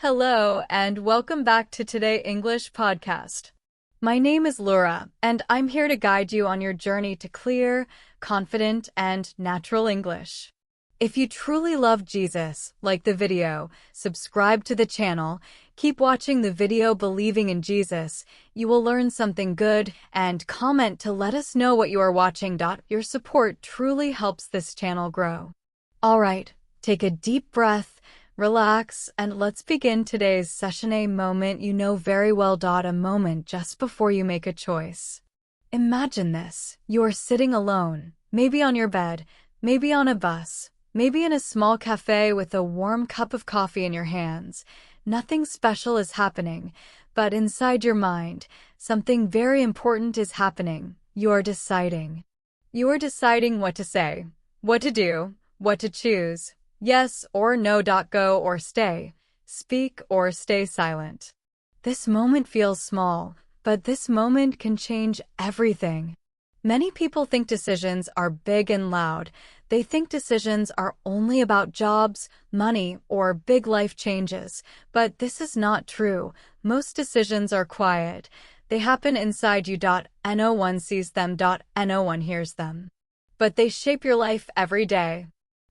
Hello, and welcome back to Today English Podcast. My name is Laura, and I'm here to guide you on your journey to clear, confident, and natural English. If you truly love Jesus, like the video, subscribe to the channel, keep watching the video believing in Jesus, you will learn something good, and comment to let us know what you are watching. Your support truly helps this channel grow. All right, take a deep breath, relax, and let's begin today's session. A moment you know very well. A moment just before you make a choice. Imagine this. You are sitting alone, maybe on your bed, maybe on a bus, maybe in a small cafe with a warm cup of coffee in your hands. Nothing special is happening, but inside your mind, something very important is happening. You are deciding. You are deciding what to say, what to do, what to choose. Yes or no. Go or stay. Speak or stay silent. This moment feels small, but this moment can change everything. Many people think decisions are big and loud. They think decisions are only about jobs, money, or big life changes. But this is not true. Most decisions are quiet. They happen inside you. No one sees them. No one hears them. But they shape your life every day.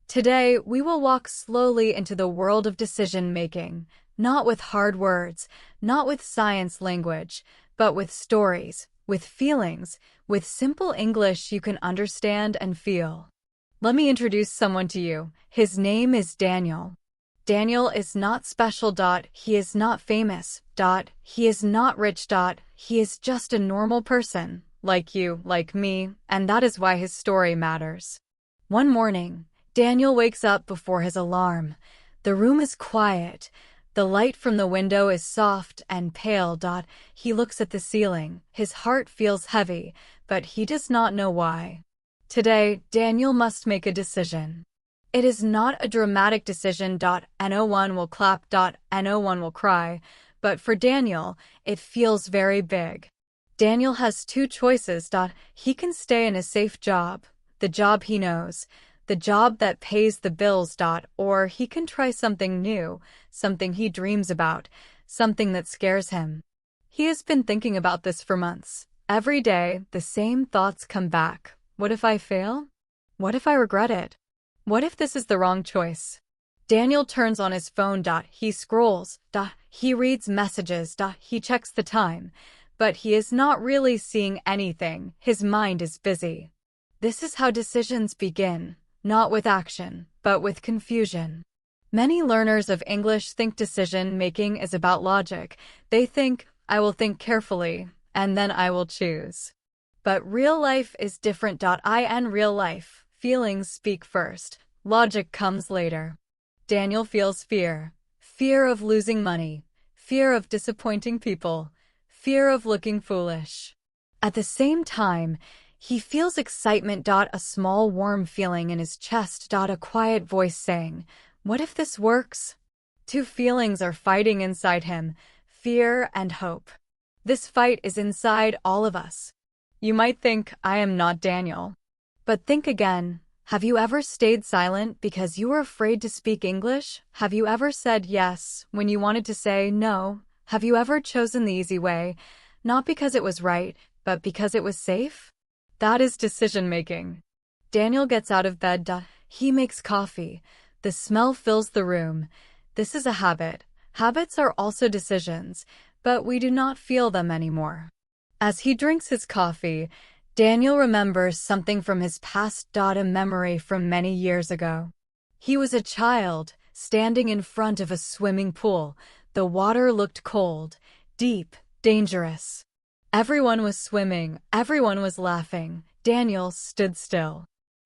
Today, we will walk slowly into the world of decision-making, not with hard words, not with science language, but with stories, with feelings, with simple English you can understand and feel. Let me introduce someone to you. His name is Daniel. Daniel is not special. He is not famous. He is not rich. He is just a normal person, like you, like me, and that is why his story matters. One morning, Daniel wakes up before his alarm. The room is quiet. The light from the window is soft and pale. He looks at the ceiling. His heart feels heavy, but he does not know why. Today, Daniel must make a decision. It is not a dramatic decision. No one will clap. No one will cry. But for Daniel, it feels very big. Daniel has two choices. He can stay in a safe job, the job he knows, the job that pays the bills. Or he can try something new, something he dreams about, something that scares him. He has been thinking about this for months. Every day, the same thoughts come back. What if I fail? What if I regret it? What if this is the wrong choice? Daniel turns on his phone. He scrolls. He reads messages. He checks the time. But he is not really seeing anything. His mind is busy. This is how decisions begin. Not with action, but with confusion. Many learners of English think decision-making is about logic. They think, I will think carefully, and then I will choose. But real life is different. In real life, feelings speak first. Logic comes later. Daniel feels fear. Fear of losing money. Fear of disappointing people. Fear of looking foolish. At the same time, he feels excitement. A small warm feeling in his chest. A quiet voice saying, what if this works? Two feelings are fighting inside him, fear and hope. This fight is inside all of us. You might think, I am not Daniel. But think again. Have you ever stayed silent because you were afraid to speak English? Have you ever said yes when you wanted to say no? Have you ever chosen the easy way, not because it was right, but because it was safe? That is decision-making. Daniel gets out of bed. He makes coffee. The smell fills the room. This is a habit. Habits are also decisions, but we do not feel them anymore. As he drinks his coffee, Daniel remembers something from his past. A memory from many years ago. He was a child, standing in front of a swimming pool. The water looked cold, deep, dangerous. Everyone was swimming, everyone was laughing. Daniel stood still.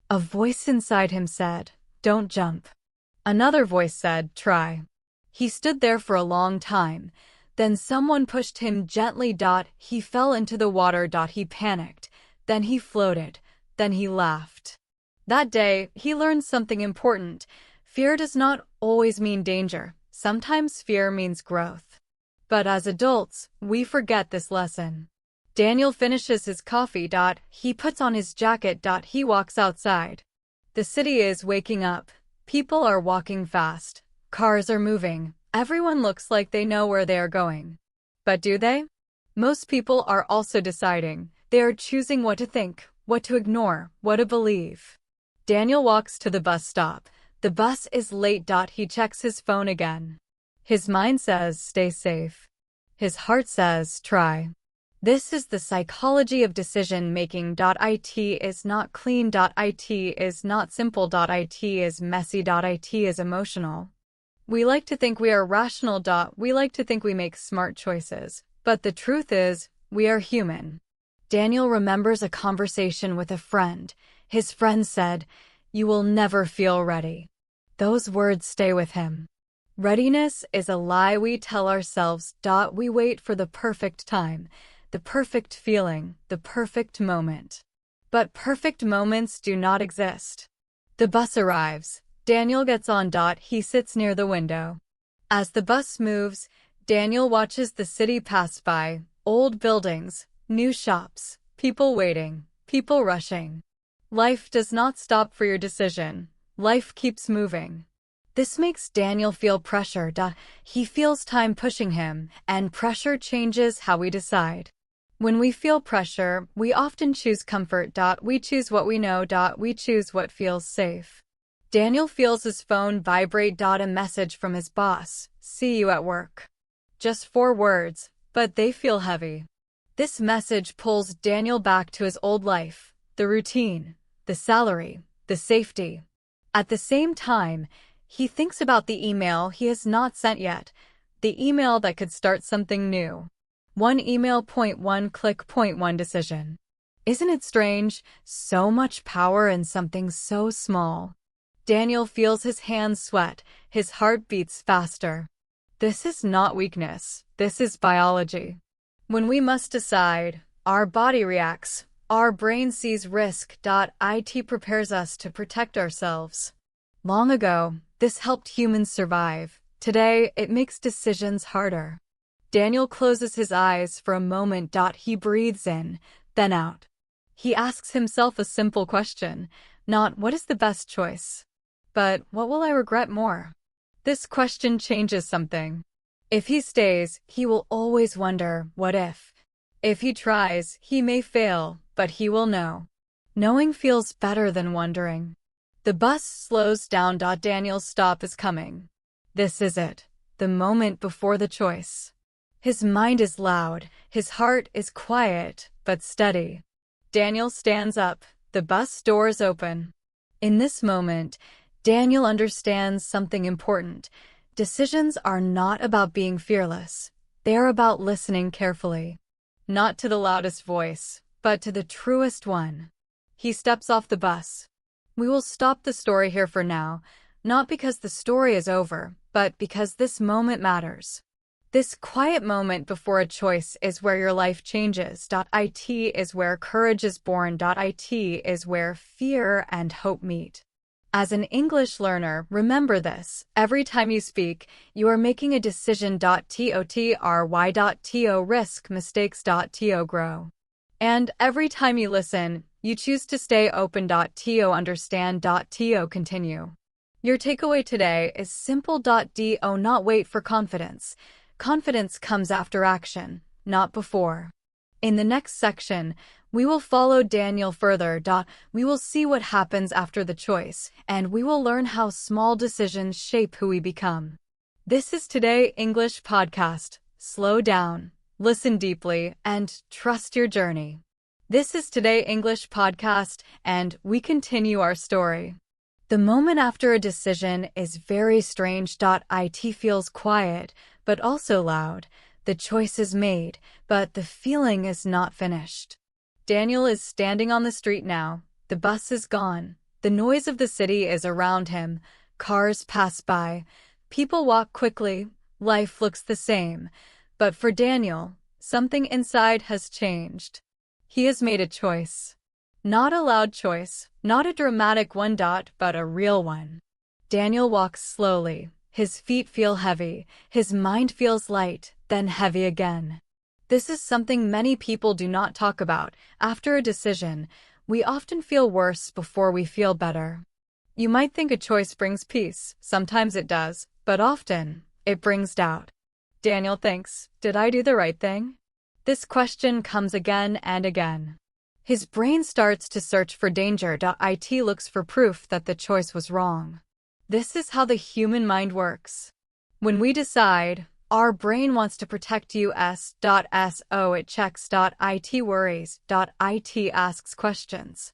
A voice inside him said, don't jump. Another voice said, try. He stood there for a long time. Then someone pushed him gently. He fell into the water. He panicked. Then he floated. Then he laughed. That day, he learned something important. Fear does not always mean danger. Sometimes fear means growth. But as adults, we forget this lesson. Daniel finishes his coffee. He puts on his jacket. He walks outside. The city is waking up. People are walking fast. Cars are moving. Everyone looks like they know where they are going. But do they? Most people are also deciding. They are choosing what to think, what to ignore, what to believe. Daniel walks to the bus stop. The bus is late. He checks his phone again. His mind says, stay safe. His heart says, try. This is the psychology of decision-making. It is not clean. It is not simple. It is messy. It is emotional. We like to think we are rational. We like to think we make smart choices. But the truth is, we are human. Daniel remembers a conversation with a friend. His friend said, "You will never feel ready." Those words stay with him. Readiness is a lie we tell ourselves. We wait for the perfect time, the perfect feeling, the perfect moment. But perfect moments do not exist. The bus arrives. Daniel gets on. He sits near the window. As the bus moves, Daniel watches the city pass by. Old buildings, new shops, people waiting, people rushing. Life does not stop for your decision. Life keeps moving. This makes Daniel feel pressure. He feels time pushing him, and pressure changes how we decide. When we feel pressure, we often choose comfort. We choose what we know. We choose what feels safe. Daniel feels his phone vibrate. A message from his boss. "See you at work." Just 4 words, but they feel heavy. This message pulls Daniel back to his old life, the routine, the salary, the safety. At the same time, he thinks about the email he has not sent yet, the email that could start something new. One email, one click, one decision. Isn't it strange? So much power in something so small. Daniel feels his hands sweat, his heart beats faster. This is not weakness, this is biology. When we must decide, our body reacts, our brain sees risk. It prepares us to protect ourselves. Long ago, this helped humans survive. Today, it makes decisions harder. Daniel closes his eyes for a moment. He breathes in, then out. He asks himself a simple question, not "what is the best choice?" but "what will I regret more?" This question changes something. If he stays, he will always wonder, what if? If he tries, he may fail, but he will know. Knowing feels better than wondering. The bus slows down. Daniel's stop is coming. This is it, the moment before the choice. His mind is loud, his heart is quiet, but steady. Daniel stands up, the bus doors open. In this moment, Daniel understands something important. Decisions are not about being fearless. They are about listening carefully. Not to the loudest voice, but to the truest one. He steps off the bus. We will stop the story here for now, not because the story is over, but because this moment matters. This quiet moment before a choice is where your life changes. It is where courage is born. It is where fear and hope meet. As an English learner, remember this. Every time you speak, you are making a decision. To risk mistakes. To grow. And every time you listen, you choose to stay open. To understand. To continue. Your takeaway today is simple. Do not wait for confidence. Confidence comes after action, not before. In the next section, we will follow Daniel further. We will see what happens after the choice, and we will learn how small decisions shape who we become. This is Today English Podcast. Slow down, listen deeply, and trust your journey. This is Today English Podcast, and we continue our story. The moment after a decision is very strange. It feels quiet, but also loud. The choice is made, but the feeling is not finished. Daniel is standing on the street now. The bus is gone. The noise of the city is around him. Cars pass by. People walk quickly. Life looks the same. But for Daniel, something inside has changed. He has made a choice. Not a loud choice, not a dramatic one. But a real one. Daniel walks slowly. His feet feel heavy. His mind feels light, then heavy again. This is something many people do not talk about. After a decision, we often feel worse before we feel better. You might think a choice brings peace. Sometimes it does, but often, It brings doubt. Daniel thinks, did I do the right thing? This question comes again and again. His brain starts to search for danger. It looks for proof that the choice was wrong. This is how the human mind works. When we decide, our brain wants to protect us. So it checks. It worries. It asks questions.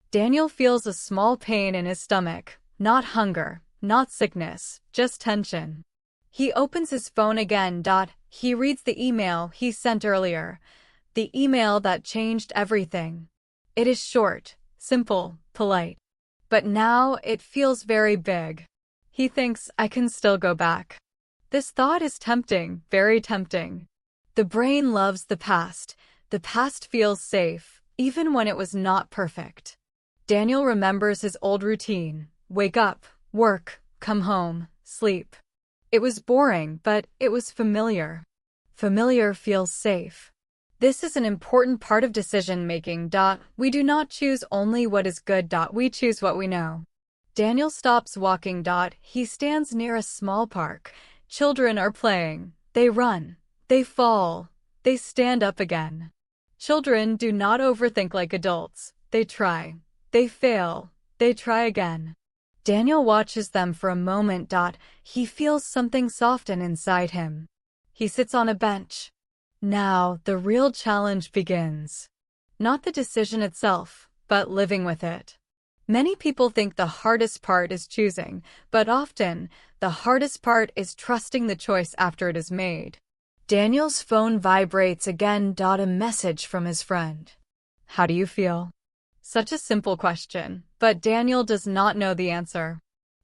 Daniel feels a small pain in his stomach, not hunger, not sickness, just tension. He opens his phone again. He reads the email he sent earlier, the email that changed everything. It is short, simple, polite. But now it feels very big. He thinks, I can still go back. This thought is tempting, very tempting. The brain loves the past. The past feels safe, even when it was not perfect. Daniel remembers his old routine. Wake up, work, come home, sleep. It was boring, but it was familiar. Familiar feels safe. This is an important part of decision-making. We do not choose only what is good. We choose what we know. Daniel stops walking. He stands near a small park. Children are playing. They run. They fall. They stand up again. Children do not overthink like adults. They try. They fail. They try again. Daniel watches them for a moment. He feels something soften inside him. He sits on a bench. Now, the real challenge begins. Not the decision itself, but living with it. Many people think the hardest part is choosing, but often, the hardest part is trusting the choice after it is made. Daniel's phone vibrates again. A message from his friend. How do you feel? Such a simple question, but Daniel does not know the answer.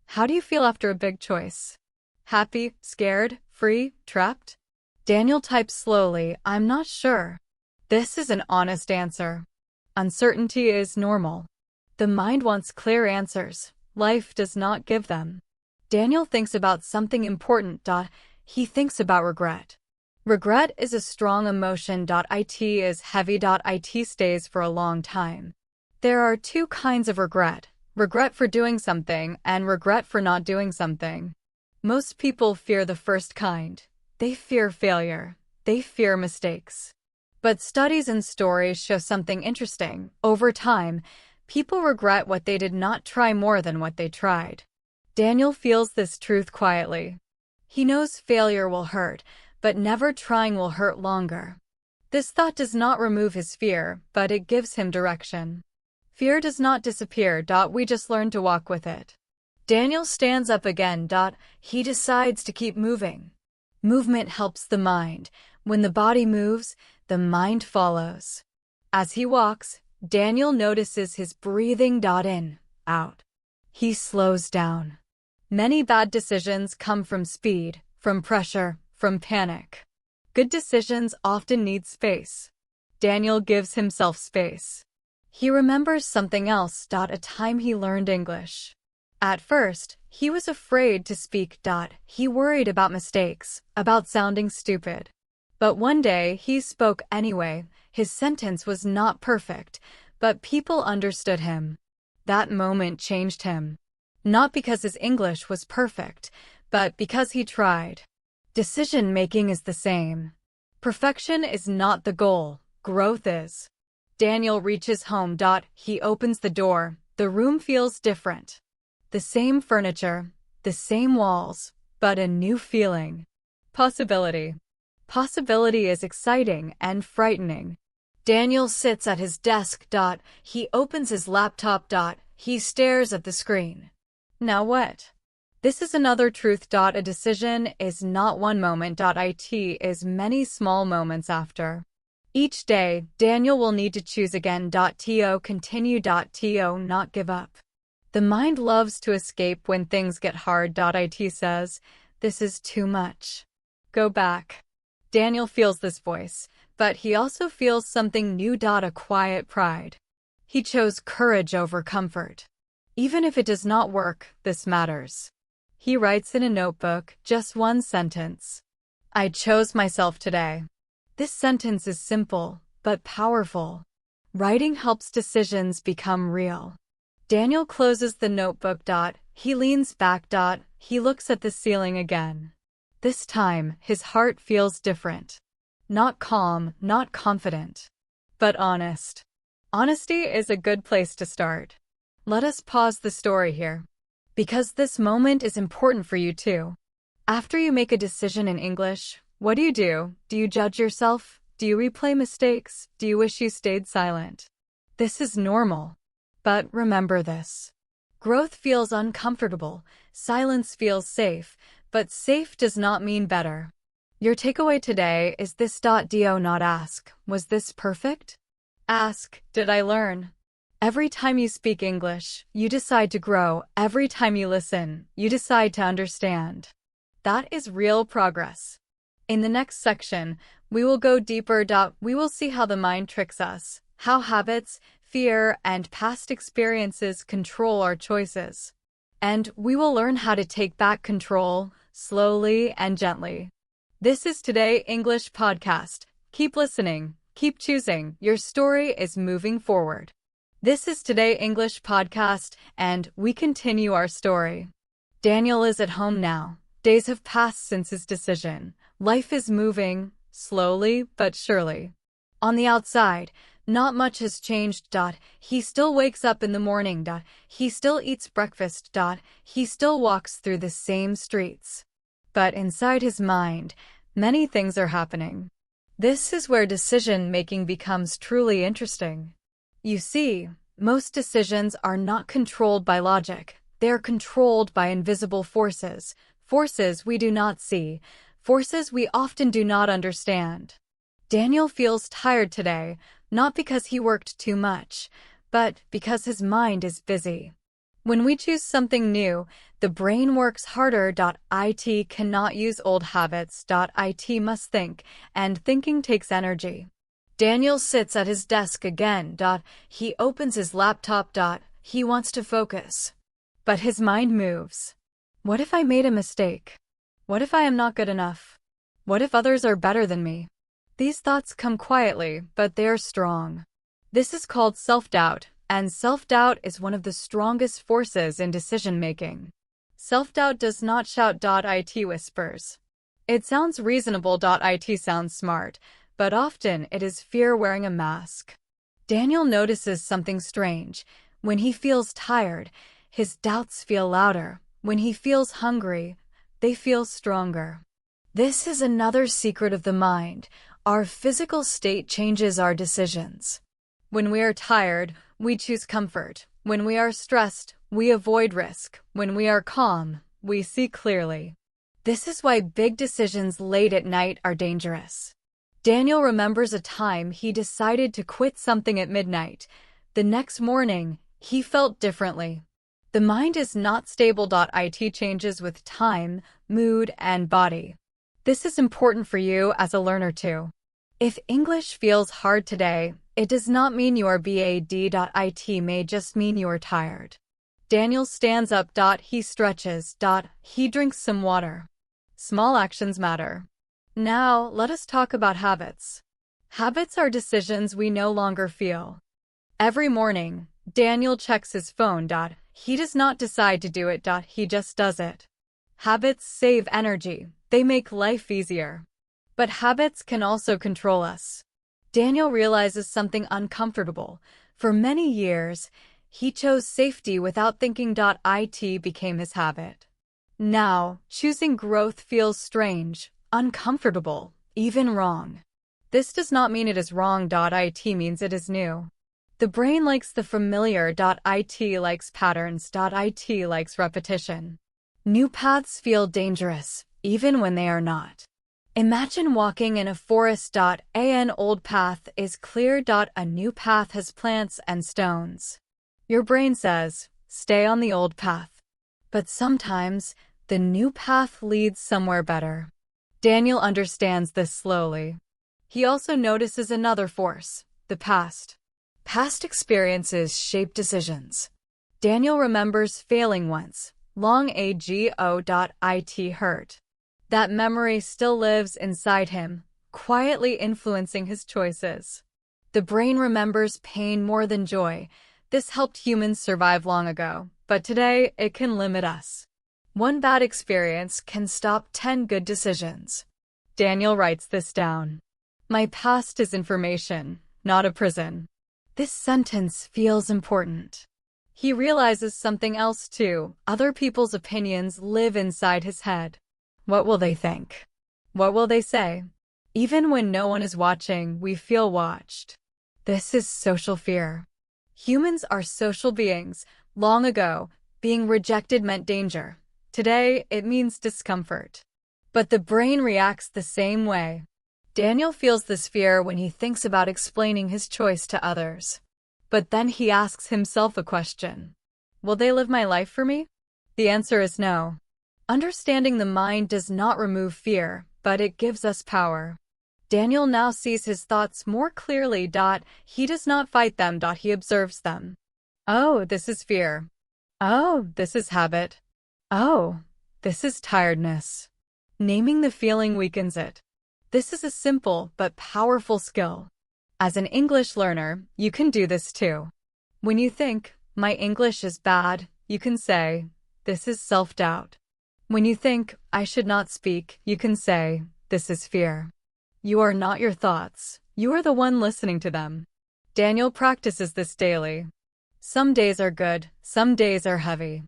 How do you feel after a big choice? Happy, scared, free, trapped? Daniel types slowly, I'm not sure. This is an honest answer. Uncertainty is normal. The mind wants clear answers. Life does not give them. Daniel thinks about something important. He thinks about regret. Regret is a strong emotion. It is heavy. It stays for a long time. There are two kinds of regret. Regret for doing something and regret for not doing something. Most people fear the first kind. They fear failure. They fear mistakes. But studies and stories show something interesting. Over time, people regret what they did not try more than what they tried. Daniel feels this truth quietly. He knows failure will hurt, but never trying will hurt longer. This thought does not remove his fear, but it gives him direction. Fear does not disappear. We just learn to walk with it. Daniel stands up again. He decides to keep moving. Movement helps the mind. When the body moves, the mind follows. As he walks, Daniel notices his breathing. In, out. He slows down. Many bad decisions come from speed, from pressure, from panic. Good decisions often need space. Daniel gives himself space. He remembers something else. A time he learned English. At first, he was afraid to speak. He worried about mistakes, about sounding stupid. But one day, he spoke anyway. His sentence was not perfect, but people understood him. That moment changed him. Not because his English was perfect, but because he tried. Decision-making is the same. Perfection is not the goal. Growth is. Daniel reaches home. He opens the door. The room feels different. The same furniture, the same walls, but a new feeling. Possibility. Possibility is exciting and frightening. Daniel sits at his desk. He opens his laptop. He stares at the screen. Now what? This is another truth. A decision is not one moment. It is many small moments after. Each day, Daniel will need to choose again. To continue. To not give up. The mind loves to escape when things get hard. It says, this is too much. Go back. Daniel feels this voice, but he also feels something new. A quiet pride. He chose courage over comfort. Even if it does not work, this matters. He writes in a notebook, just one sentence. I chose myself today. This sentence is simple, but powerful. Writing helps decisions become real. Daniel closes the notebook. He leans back. He looks at the ceiling again. This time, his heart feels different. Not calm, not confident, but honest. Honesty is a good place to start. Let us pause the story here, because this moment is important for you too. After you make a decision in English, what do you do? Do you judge yourself? Do you replay mistakes? Do you wish you stayed silent? This is normal. But remember this. Growth feels uncomfortable, silence feels safe, but safe does not mean better. Your takeaway today is this. Do not ask, was this perfect? Ask, did I learn? Every time you speak English, you decide to grow. Every time you listen, you decide to understand. That is real progress. In the next section, we will go deeper. We will see how the mind tricks us, how habits, fear, and past experiences control our choices. And we will learn how to take back control, slowly and gently. This is Today English Podcast. Keep listening, keep choosing. Your story is moving forward. This is Today English Podcast, and we continue our story. Daniel is at home now. Days have passed since his decision. Life is moving, slowly but surely. On the outside, not much has changed. He still wakes up in the morning. He still eats breakfast. He still walks through the same streets. But inside his mind, many things are happening. This is where decision-making becomes truly interesting. You see, most decisions are not controlled by logic. They are controlled by invisible forces, forces we do not see, forces we often do not understand. Daniel feels tired today, not because he worked too much, but because his mind is busy. When we choose something new, the brain works harder. It cannot use old habits. It must think, and thinking takes energy. Daniel sits at his desk again. He opens his laptop. He wants to focus. But his mind moves. What if I made a mistake? What if I am not good enough? What if others are better than me? These thoughts come quietly, but they are strong. This is called self-doubt, and self-doubt is one of the strongest forces in decision-making. Self-doubt does not shout. It whispers. It sounds reasonable. It sounds smart, but often it is fear wearing a mask. Daniel notices something strange. When he feels tired, his doubts feel louder. When he feels hungry, they feel stronger. This is another secret of the mind. Our physical state changes our decisions. When we are tired, we choose comfort. When we are stressed, we avoid risk. When we are calm, we see clearly. This is why big decisions late at night are dangerous. Daniel remembers a time he decided to quit something at midnight. The next morning, he felt differently. The mind is not stable. It changes with time, mood, and body. This is important for you as a learner too. If English feels hard today, it does not mean you are bad. It may just mean you are tired. Daniel stands up. He stretches. He drinks some water. Small actions matter. Now, let us talk about habits. Habits are decisions we no longer feel. Every morning, Daniel checks his phone. He does not decide to do it. He just does it. Habits save energy. They make life easier. But habits can also control us. Daniel realizes something uncomfortable. For many years, he chose safety without thinking. It became his habit. Now, choosing growth feels strange, uncomfortable, even wrong. This does not mean it is wrong. It means it is new. The brain likes the familiar. It likes patterns. It likes repetition. New paths feel dangerous, even when they are not. Imagine walking in a forest. An old path is clear. A new path has plants and stones. Your brain says, stay on the old path. But sometimes, the new path leads somewhere better. Daniel understands this slowly. He also notices another force, the past. Past experiences shape decisions. Daniel remembers failing once, long ago. It hurt. That memory still lives inside him, quietly influencing his choices. The brain remembers pain more than joy. This helped humans survive long ago, but today it can limit us. One bad experience can stop 10 good decisions. Daniel writes this down. My past is information, not a prison. This sentence feels important. He realizes something else too. Other people's opinions live inside his head. What will they think? What will they say? Even when no one is watching, we feel watched. This is social fear. Humans are social beings. Long ago, being rejected meant danger. Today, it means discomfort. But the brain reacts the same way. Daniel feels this fear when he thinks about explaining his choice to others. But then he asks himself a question. Will they live my life for me? The answer is no. Understanding the mind does not remove fear, but it gives us power. Daniel now sees his thoughts more clearly. He does not fight them. He observes them. Oh, this is fear. Oh, this is habit. Oh, this is tiredness. Naming the feeling weakens it. This is a simple but powerful skill. As an English learner, you can do this too. When you think, my English is bad, you can say, this is self-doubt. When you think, I should not speak, you can say, this is fear. You are not your thoughts. You are the one listening to them. Daniel practices this daily. Some days are good, some days are heavy.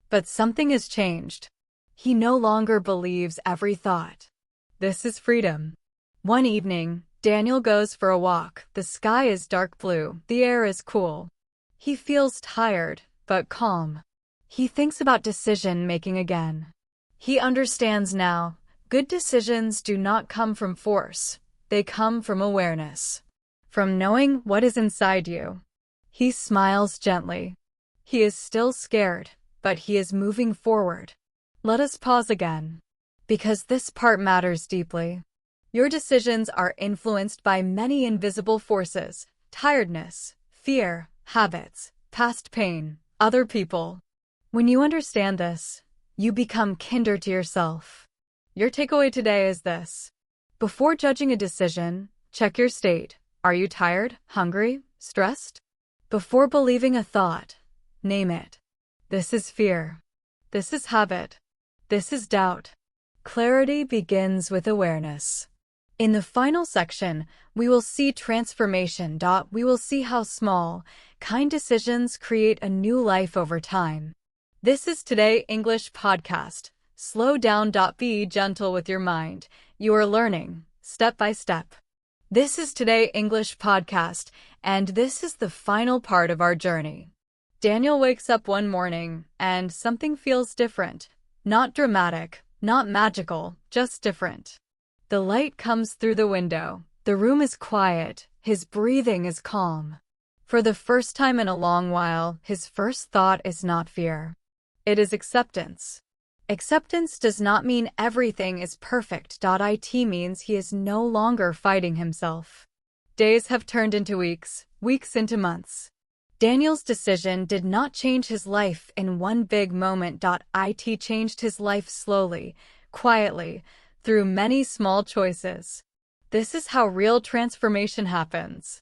But something has changed. He no longer believes every thought. This is freedom. One evening, Daniel goes for a walk. The sky is dark blue. The air is cool. He feels tired, but calm. He thinks about decision-making again. He understands now, good decisions do not come from force. They come from awareness. From knowing what is inside you. He smiles gently. He is still scared, but he is moving forward. Let us pause again. Because this part matters deeply. Your decisions are influenced by many invisible forces: tiredness, fear, habits, past pain, other people. When you understand this, you become kinder to yourself. Your takeaway today is this. Before judging a decision, check your state. Are you tired, hungry, stressed? Before believing a thought, name it. This is fear. This is habit. This is doubt. Clarity begins with awareness. In the final section, we will see transformation. We will see how small, kind decisions create a new life over time. This is Today English Podcast. Slow down. Be gentle with your mind. You are learning, step by step. This is Today English Podcast, and this is the final part of our journey. Daniel wakes up one morning, and something feels different. Not dramatic, not magical, just different. The light comes through the window. The room is quiet. His breathing is calm. For the first time in a long while, his first thought is not fear. It is acceptance. Acceptance does not mean everything is perfect. It means he is no longer fighting himself. Days have turned into weeks, weeks into months. Daniel's decision did not change his life in one big moment. It changed his life slowly, quietly, through many small choices. This is how real transformation happens.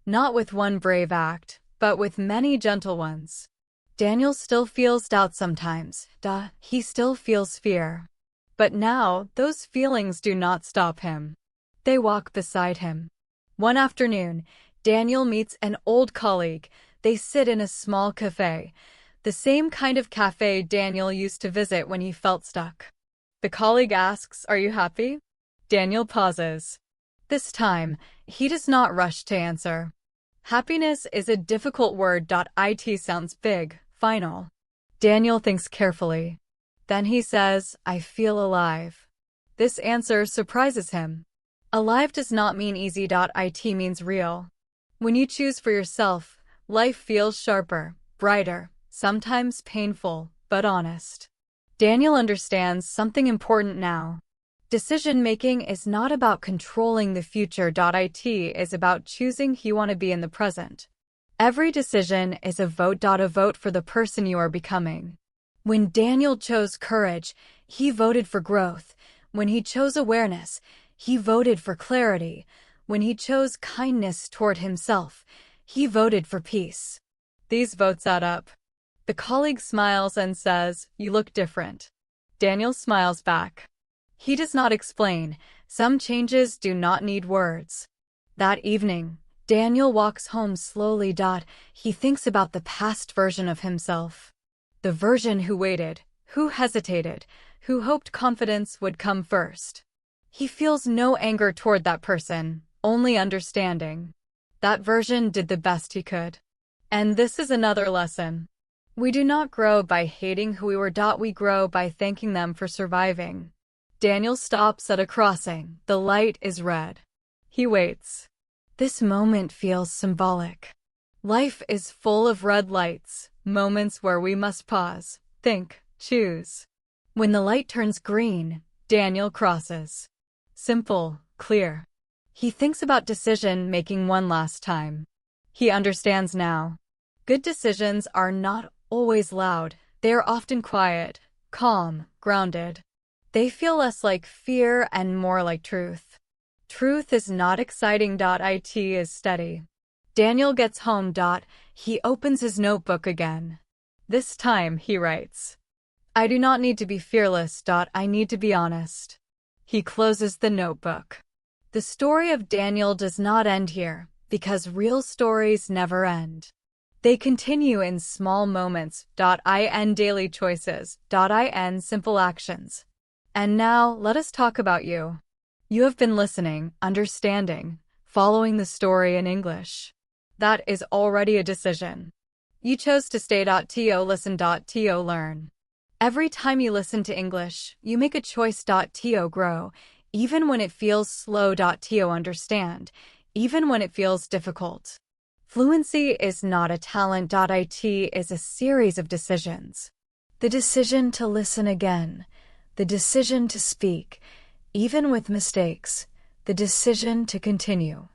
Not with one brave act, but with many gentle ones. Daniel still feels doubt sometimes. He still feels fear. But now, those feelings do not stop him. They walk beside him. One afternoon, Daniel meets an old colleague. They sit in a small cafe. The same kind of cafe Daniel used to visit when he felt stuck. The colleague asks, "Are you happy?" Daniel pauses. This time, he does not rush to answer. Happiness is a difficult word. It sounds big, final. Daniel thinks carefully. Then he says, "I feel alive." This answer surprises him. Alive does not mean easy. It means real. When you choose for yourself, life feels sharper, brighter, sometimes painful, but honest. Daniel understands something important now. Decision-making is not about controlling the future. It is about choosing who you want to be in the present. Every decision is a vote. A vote for the person you are becoming. When Daniel chose courage, he voted for growth. When he chose awareness, he voted for clarity. When he chose kindness toward himself, he voted for peace. These votes add up. The colleague smiles and says, "You look different." Daniel smiles back. He does not explain. Some changes do not need words. That evening, Daniel walks home slowly. He thinks about the past version of himself. The version who waited, who hesitated, who hoped confidence would come first. He feels no anger toward that person, only understanding. That version did the best he could. And this is another lesson. We do not grow by hating who we were. We grow by thanking them for surviving. Daniel stops at a crossing. The light is red. He waits. This moment feels symbolic. Life is full of red lights, moments where we must pause, think, choose. When the light turns green, Daniel crosses. Simple, clear. He thinks about decision-making one last time. He understands now. Good decisions are not always loud. They are often quiet, calm, grounded. They feel less like fear and more like truth. Truth is not exciting. It is steady. Daniel gets home. He opens his notebook again. This time he writes, I do not need to be fearless. I need to be honest. He closes the notebook. The story of Daniel does not end here, because real stories never end. They continue in small moments. In daily choices. In simple actions. And now, let us talk about you. You have been listening, understanding, following the story in English. That is already a decision. You chose to stay. Listen. Learn. Every time you listen to English, you make a choice. Grow, even when it feels slow. Understand, even when it feels difficult. Fluency is not a talent. It is a series of decisions. The decision to listen again. The decision to speak, even with mistakes. The decision to continue.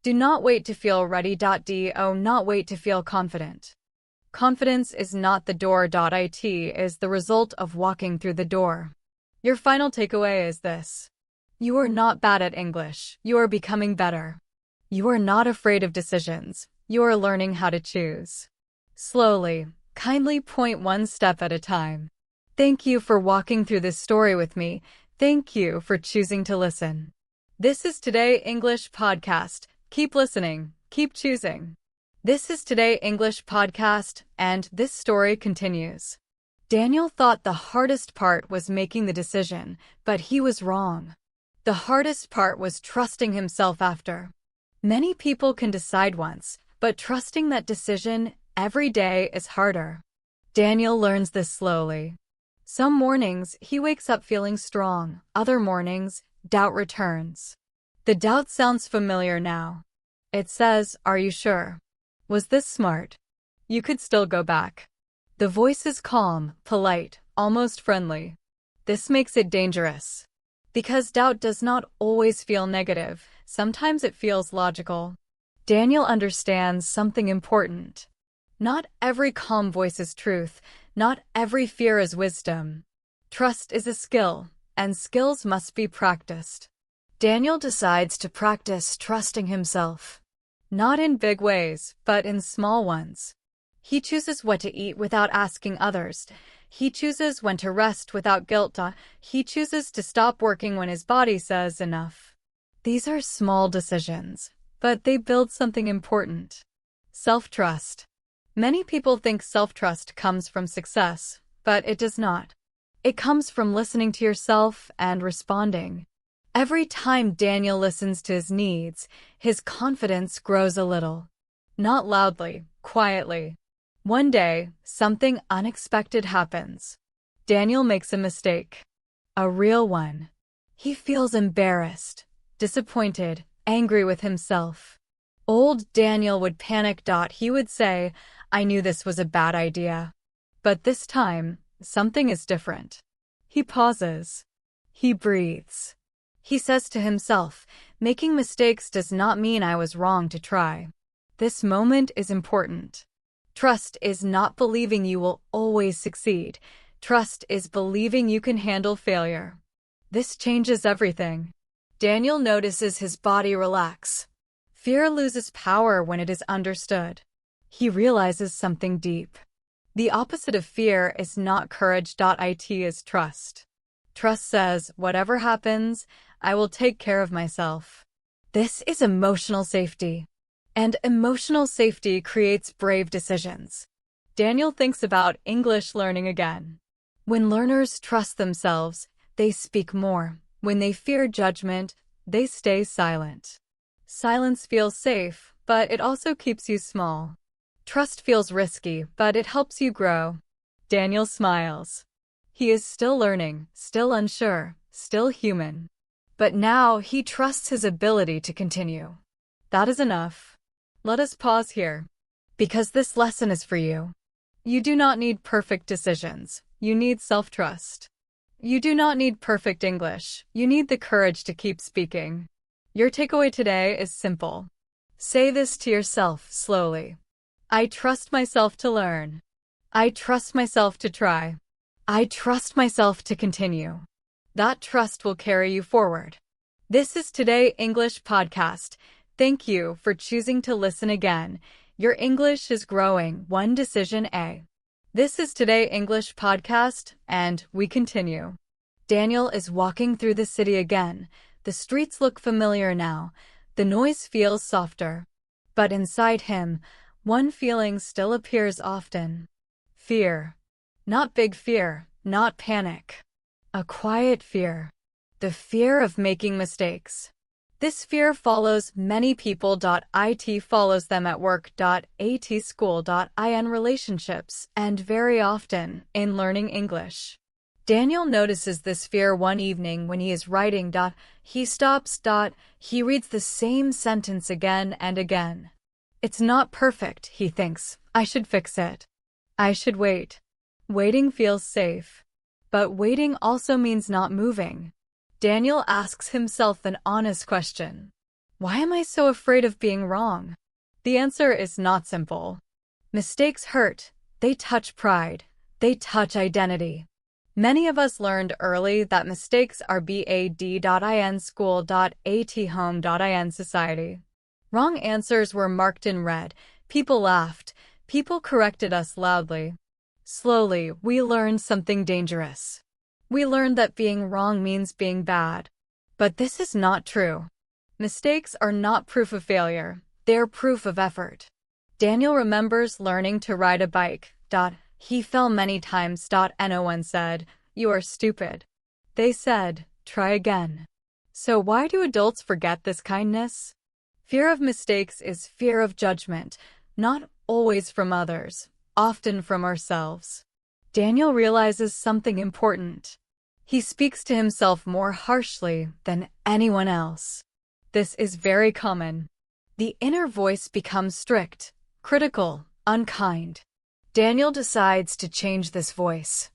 Do not wait to feel ready. Do not wait to feel confident. Confidence is not the door. It is the result of walking through the door. Your final takeaway is this. You are not bad at English. You are becoming better. You are not afraid of decisions. You are learning how to choose. Slowly, kindly, point one step at a time. Thank you for walking through this story with me. Thank you for choosing to listen. This is Today English Podcast. Keep listening. Keep choosing. This is Today English Podcast, and this story continues. Daniel thought the hardest part was making the decision, but he was wrong. The hardest part was trusting himself after. Many people can decide once, but trusting that decision every day is harder. Daniel learns this slowly. Some mornings, he wakes up feeling strong. Other mornings, doubt returns. The doubt sounds familiar now. It says, are you sure? Was this smart? You could still go back. The voice is calm, polite, almost friendly. This makes it dangerous. Because doubt does not always feel negative. Sometimes it feels logical. Daniel understands something important. Not every calm voice is truth. Not every fear is wisdom. Trust is a skill, and skills must be practiced. Daniel decides to practice trusting himself. Not in big ways, but in small ones. He chooses what to eat without asking others. He chooses when to rest without guilt. He chooses to stop working when his body says enough. These are small decisions, but they build something important. Self-trust. Many people think self-trust comes from success, but it does not. It comes from listening to yourself and responding. Every time Daniel listens to his needs, his confidence grows a little. Not loudly, quietly. One day, something unexpected happens. Daniel makes a mistake. A real one. He feels embarrassed, disappointed, angry with himself. Old Daniel would panic. He would say, I knew this was a bad idea. But this time, something is different. He pauses. He breathes. He says to himself, making mistakes does not mean I was wrong to try. This moment is important. Trust is not believing you will always succeed. Trust is believing you can handle failure. This changes everything. Daniel notices his body relax. Fear loses power when it is understood. He realizes something deep. The opposite of fear is not courage. It is trust. Trust says, whatever happens, I will take care of myself. This is emotional safety. And emotional safety creates brave decisions. Daniel thinks about English learning again. When learners trust themselves, they speak more. When they fear judgment, they stay silent. Silence feels safe, but it also keeps you small. Trust feels risky, but it helps you grow. Daniel smiles. He is still learning, still unsure, still human. But now he trusts his ability to continue. That is enough. Let us pause here. Because this lesson is for you. You do not need perfect decisions. You need self-trust. You do not need perfect English. You need the courage to keep speaking. Your takeaway today is simple. Say this to yourself slowly. I trust myself to learn. I trust myself to try. I trust myself to continue. That trust will carry you forward. This is Today English Podcast. Thank you for choosing to listen again. Your English is growing one decision a. This is Today English Podcast, and we continue. Daniel is walking through the city again. The streets look familiar now. The noise feels softer. But inside him, one feeling still appears often. Fear. Not big fear, not panic. A quiet fear. The fear of making mistakes. This fear follows many people. It follows them at work. At school. In relationships, and very often in learning English. Daniel notices this fear one evening when he is writing. He stops. He reads the same sentence again and again. It's not perfect, he thinks. I should fix it. I should wait. Waiting feels safe. But waiting also means not moving. Daniel asks himself an honest question. Why am I so afraid of being wrong? The answer is not simple. Mistakes hurt. They touch pride. They touch identity. Many of us learned early that mistakes are bad. In school. At home. In society. Wrong answers were marked in red. People laughed. People corrected us loudly. Slowly, we learned something dangerous. We learned that being wrong means being bad. But this is not true. Mistakes are not proof of failure. They're proof of effort. Daniel remembers learning to ride a bike. He fell many times. No one said, "You are stupid." They said, "Try again." So why do adults forget this kindness? Fear of mistakes is fear of judgment, not always from others, often from ourselves. Daniel realizes something important. He speaks to himself more harshly than anyone else. This is very common. The inner voice becomes strict, critical, unkind. Daniel decides to change this voice.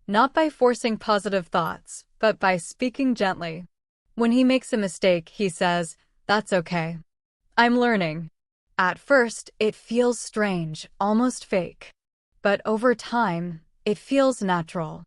Not by forcing positive thoughts, but by speaking gently. When he makes a mistake, he says, "That's okay. I'm learning." At first, it feels strange, almost fake. But over time, it feels natural.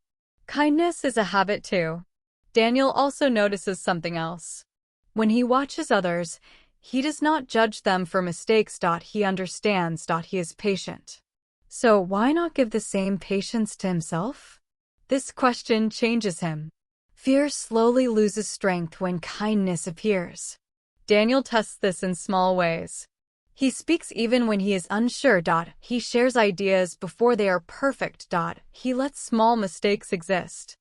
Kindness is a habit too. Daniel also notices something else. When he watches others, he does not judge them for mistakes. He understands. He is patient. So why not give the same patience to himself? This question changes him. Fear slowly loses strength when kindness appears. Daniel tests this in small ways. He speaks even when he is unsure. He shares ideas before they are perfect. He lets small mistakes exist.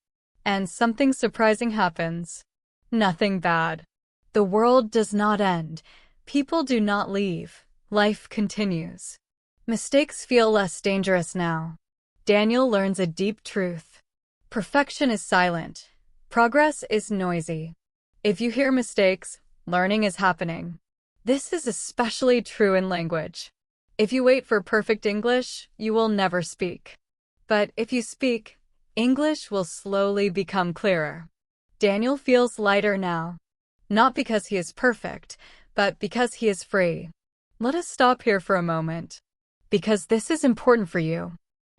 And something surprising happens. Nothing bad. The world does not end. People do not leave. Life continues. Mistakes feel less dangerous now. Daniel learns a deep truth. Perfection is silent. Progress is noisy. If you hear mistakes, learning is happening. This is especially true in language. If you wait for perfect English, you will never speak. But if you speak, English will slowly become clearer. Daniel feels lighter now. Not because he is perfect, but because he is free. Let us stop here for a moment. Because this is important for you.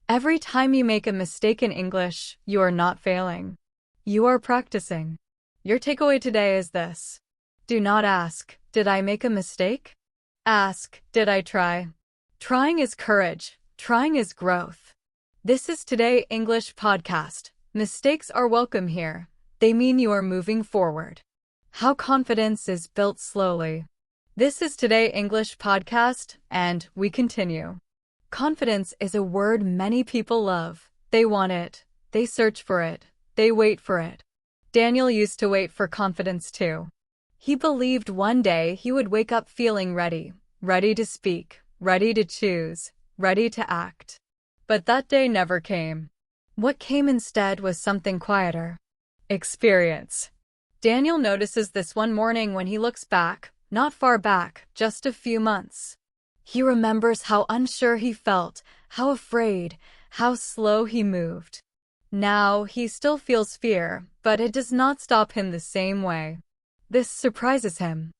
Every time you make a mistake in English, you are not failing. You are practicing. Your takeaway today is this. Do not ask, "Did I make a mistake?" Ask, "Did I try?" Trying is courage. Trying is growth. This is Today English Podcast. Mistakes are welcome here. They mean you are moving forward. How confidence is built slowly. This is Today English Podcast, and we continue. Confidence is a word many people love. They want it. They search for it. They wait for it. Daniel used to wait for confidence too. He believed one day he would wake up feeling ready, ready to speak, ready to choose, ready to act. But that day never came. What came instead was something quieter. Experience. Daniel notices this one morning when he looks back, not far back, just a few months. He remembers how unsure he felt, how afraid, how slow he moved. Now, he still feels fear, but it does not stop him the same way. This surprises him.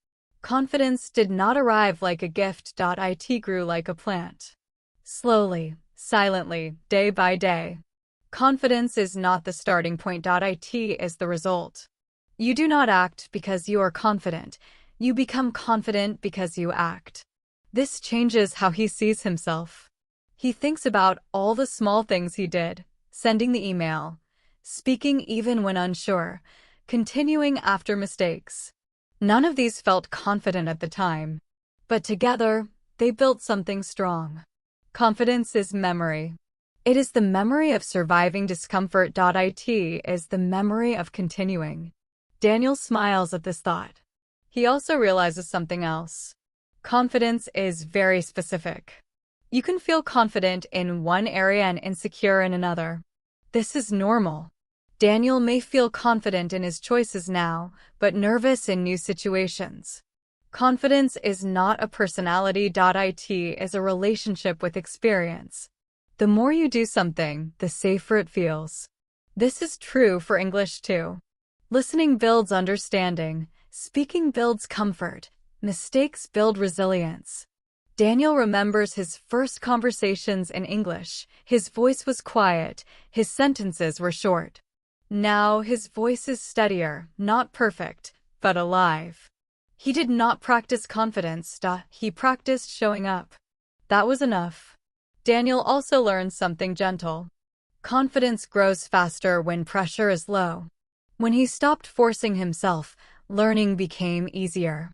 Confidence did not arrive like a gift. It grew like a plant. Slowly, silently, day by day. Confidence is not the starting point. It is the result. You do not act because you are confident. You become confident because you act. This changes how he sees himself. He thinks about all the small things he did, sending the email, speaking even when unsure, continuing after mistakes. None of these felt confident at the time, but together, they built something strong. Confidence is memory. It is the memory of surviving discomfort. It is the memory of continuing. Daniel smiles at this thought. He also realizes something else. Confidence is very specific. You can feel confident in one area and insecure in another. This is normal. Daniel may feel confident in his choices now, but nervous in new situations. Confidence is not a personality. It is a relationship with experience. The more you do something, the safer it feels. This is true for English too. Listening builds understanding. Speaking builds comfort. Mistakes build resilience. Daniel remembers his first conversations in English. His voice was quiet. His sentences were short. Now his voice is steadier, not perfect, but alive. He did not practice confidence. He practiced showing up. That was enough. Daniel also learned something gentle. Confidence grows faster when pressure is low. When he stopped forcing himself, learning became easier.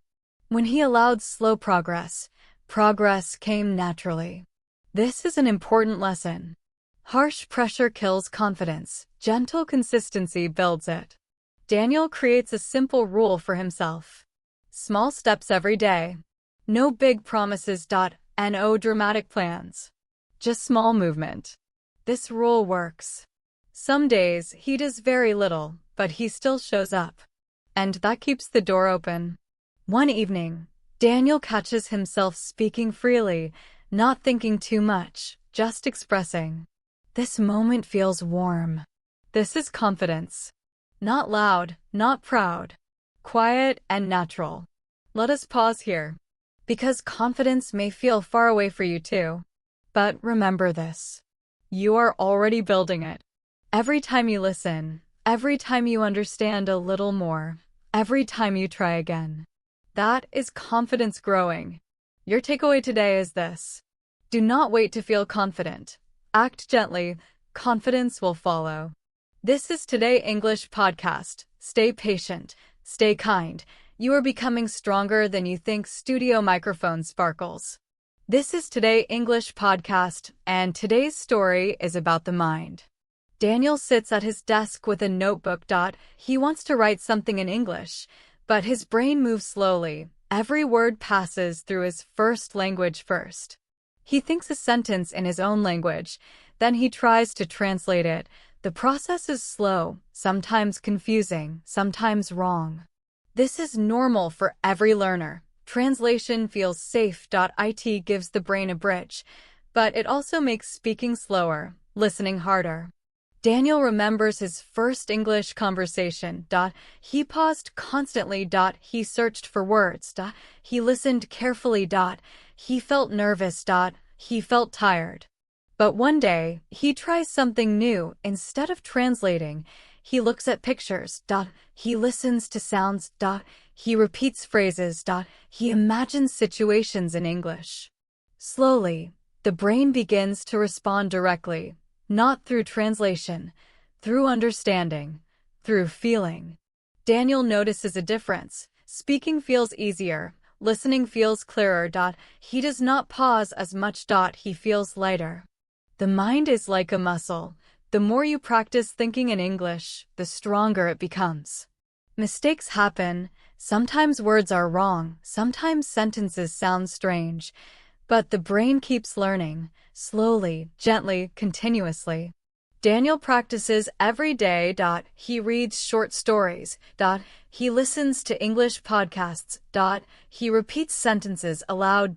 When he allowed slow progress, progress came naturally. This is an important lesson. Harsh pressure kills confidence. Gentle consistency builds it. Daniel creates a simple rule for himself. Small steps every day. No big promises. No dramatic plans. Just small movement. This rule works. Some days he does very little, but he still shows up. And that keeps the door open. One evening, Daniel catches himself speaking freely, not thinking too much, just expressing. This moment feels warm. This is confidence. Not loud, not proud. Quiet and natural. Let us pause here. Because confidence may feel far away for you too. But remember this. You are already building it. Every time you listen, every time you understand a little more, every time you try again. That is confidence growing. Your takeaway today is this. Do not wait to feel confident. Act gently. Confidence will follow. This is Today English Podcast. Stay patient. Stay kind. You are becoming stronger than you think. Studio microphone sparkles. This is Today English Podcast, and today's story is about the mind. Daniel sits at his desk with a notebook. He wants to write something in English, but his brain moves slowly. Every word passes through his first language first. He thinks a sentence in his own language, then he tries to translate it. The process is slow, sometimes confusing, sometimes wrong. This is normal for every learner. Translation feels safe. It gives the brain a bridge, but it also makes speaking slower, listening harder. Daniel remembers his first English conversation. He paused constantly. He searched for words. He listened carefully. He felt nervous. He felt tired. But one day, he tries something new. Instead of translating, he looks at pictures. He listens to sounds. He repeats phrases. He imagines situations in English. Slowly, the brain begins to respond directly. Not through translation, through understanding, through feeling. Daniel notices a difference. Speaking feels easier, listening feels clearer. He does not pause as much. He feels lighter. The mind is like a muscle. The more you practice thinking in English, the stronger it becomes. Mistakes happen. Sometimes words are wrong. Sometimes sentences sound strange. But the brain keeps learning, slowly, gently, continuously. Daniel practices every day. He reads short stories. He listens to English podcasts. He repeats sentences aloud.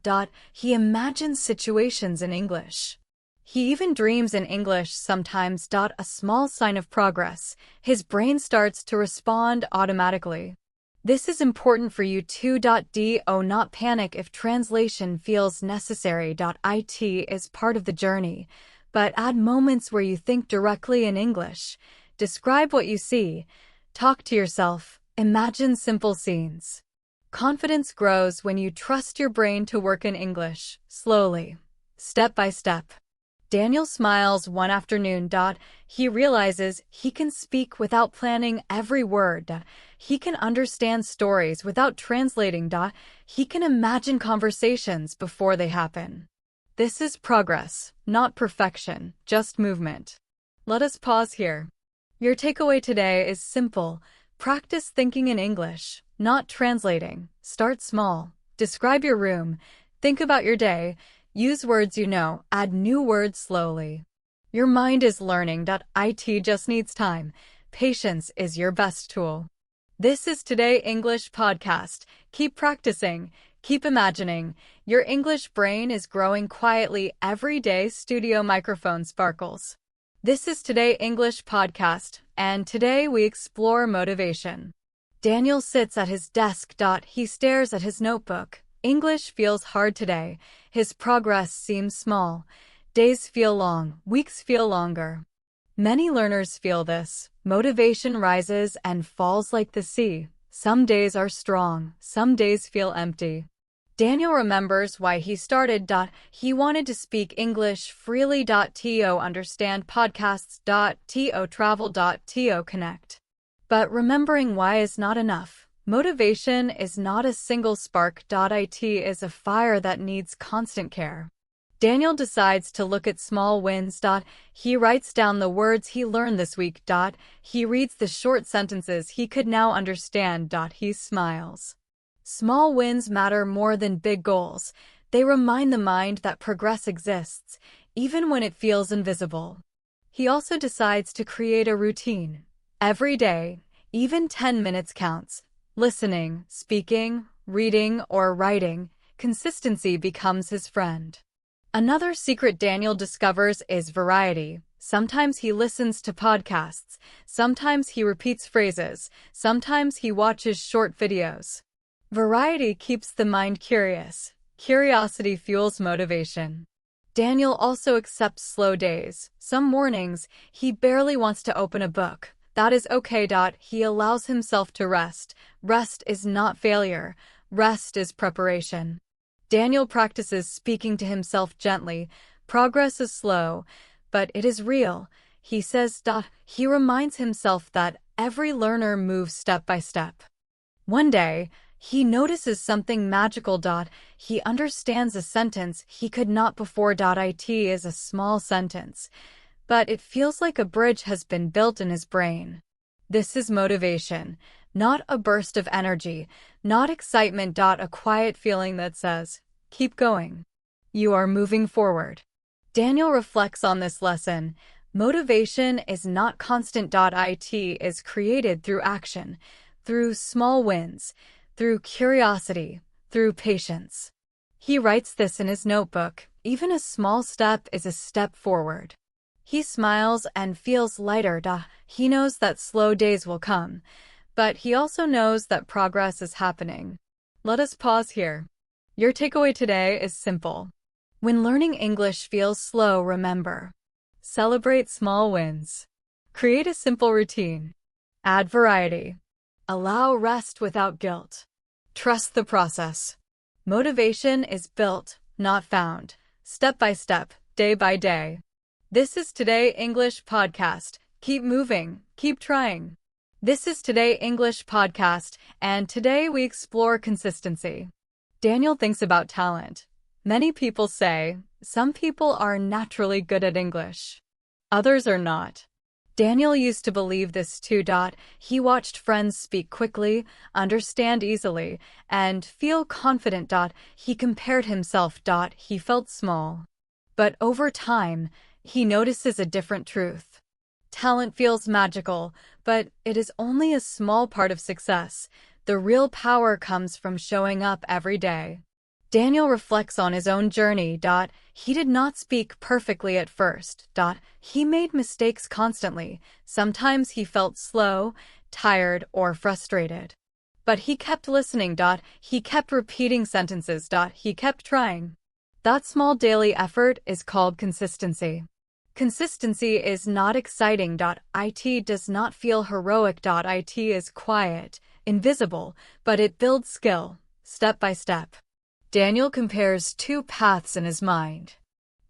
He imagines situations in English. He even dreams in English sometimes. A small sign of progress. His brain starts to respond automatically. This is important for you too. Do not panic if translation feels necessary. It is part of the journey. But add moments where you think directly in English. Describe what you see. Talk to yourself. Imagine simple scenes. Confidence grows when you trust your brain to work in English, slowly, step by step. Daniel smiles one afternoon. He realizes he can speak without planning every word. He can understand stories without translating. He can imagine conversations before they happen. This is progress, not perfection, just movement. Let us pause here. Your takeaway today is simple. Practice thinking in English, not translating. Start small. Describe your room. Think about your day. Use words you know. Add new words slowly. Your mind is learning. It just needs time. Patience is your best tool. This is Today English Podcast. Keep practicing. Keep imagining. Your English brain is growing quietly every day. Studio microphone sparkles. This is Today English Podcast, and today we explore motivation. Daniel sits at his desk. He stares at his notebook. English feels hard today. His progress seems small. Days feel long. Weeks feel longer. Many learners feel this. Motivation rises and falls like the sea. Some days are strong. Some days feel empty. Daniel remembers why he started. He wanted to speak English freely. To understand podcasts. To travel. To connect. But remembering why is not enough. Motivation is not a single spark. It is a fire that needs constant care. Daniel decides to look at small wins. He writes down the words he learned this week. He reads the short sentences he could now understand. He smiles. Small wins matter more than big goals. They remind the mind that progress exists, even when it feels invisible. He also decides to create a routine. Every day, even 10 minutes counts. Listening, speaking, reading, or writing, consistency becomes his friend. Another secret Daniel discovers is variety. Sometimes he listens to podcasts. Sometimes he repeats phrases. Sometimes he watches short videos. Variety keeps the mind curious. Curiosity fuels motivation. Daniel also accepts slow days. Some mornings, he barely wants to open a book. That is okay. He allows himself to rest. Rest is not failure. Rest is preparation. Daniel practices speaking to himself gently. Progress is slow, but it is real. He says. He reminds himself that every learner moves step by step. One day, he notices something magical. He understands a sentence he could not before. It is a small sentence, but it feels like a bridge has been built in his brain. This is motivation, not a burst of energy, not excitement. A quiet feeling that says, keep going. You are moving forward. Daniel reflects on this lesson. Motivation is not constant. It is created through action, through small wins, through curiosity, through patience. He writes this in his notebook. Even a small step is a step forward. He smiles and feels lighter. He knows that slow days will come, but he also knows that progress is happening. Let us pause here. Your takeaway today is simple. When learning English feels slow, remember. Celebrate small wins. Create a simple routine. Add variety. Allow rest without guilt. Trust the process. Motivation is built, not found, step by step, day by day. This is Today English Podcast. Keep moving, keep trying. This is Today English Podcast, and today we explore consistency. Daniel thinks about talent. Many people say, some people are naturally good at English. Others are not. Daniel used to believe this too. He watched friends speak quickly, understand easily, and feel confident. He compared himself. He felt small. But over time, he notices a different truth. Talent feels magical, but it is only a small part of success. The real power comes from showing up every day. Daniel reflects on his own journey. He did not speak perfectly at first. He made mistakes constantly. Sometimes he felt slow, tired, or frustrated. But he kept listening. He kept repeating sentences. He kept trying. That small daily effort is called consistency. Consistency is not exciting. It does not feel heroic. It is quiet, invisible, but it builds skill, step by step. Daniel compares two paths in his mind.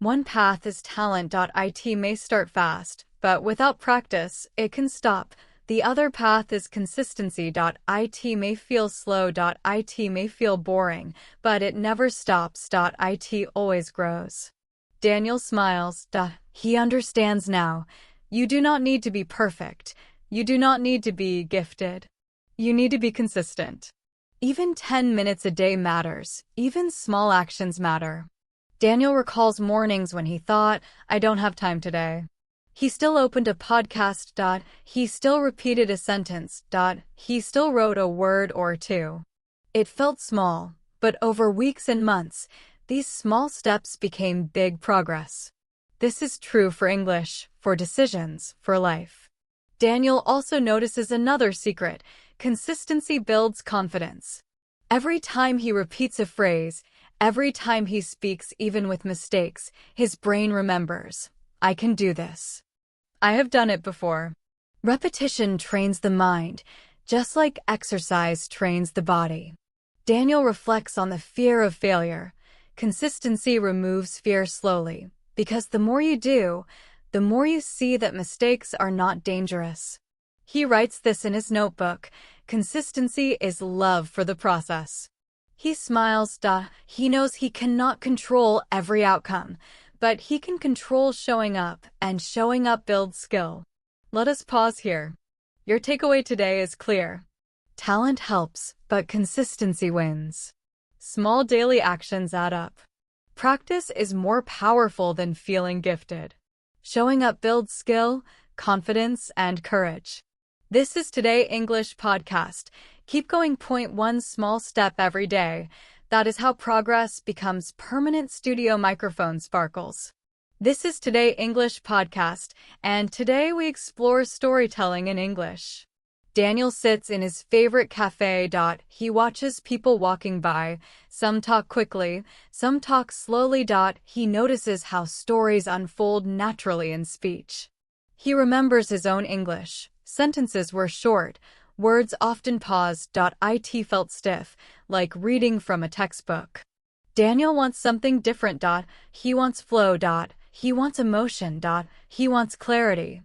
One path is talent. It may start fast, but without practice, it can stop. The other path is consistency. It may feel slow. It may feel boring, but it never stops. It always grows. Daniel smiles. He understands now. You do not need to be perfect. You do not need to be gifted. You need to be consistent. Even 10 minutes a day matters. Even small actions matter. Daniel recalls mornings when he thought, I don't have time today. He still opened a podcast. He still repeated a sentence. He still wrote a word or two. It felt small, but over weeks and months, these small steps became big progress. This is true for English, for decisions, for life. Daniel also notices another secret. Consistency builds confidence. Every time he repeats a phrase, every time he speaks even with mistakes, his brain remembers, I can do this. I have done it before. Repetition trains the mind, just like exercise trains the body. Daniel reflects on the fear of failure. Consistency removes fear slowly, because the more you do, the more you see that mistakes are not dangerous. He writes this in his notebook. Consistency is love for the process. He smiles. He knows he cannot control every outcome, but he can control showing up, and showing up builds skill. Let us pause here. Your takeaway today is clear. Talent helps, but consistency wins. Small daily actions add up. Practice is more powerful than feeling gifted. Showing up builds skill, confidence, and courage. This is Today English Podcast. Keep going. One small step every day. That is how progress becomes permanent. Studio microphone sparkles. This is Today English Podcast, and today we explore storytelling in English. Daniel sits in his favorite cafe. He watches people walking by. Some talk quickly, some talk slowly. He notices how stories unfold naturally in speech. He remembers his own English. Sentences were short, words often paused. It felt stiff, like reading from a textbook. Daniel wants something different. He wants flow. He wants emotion. He wants clarity.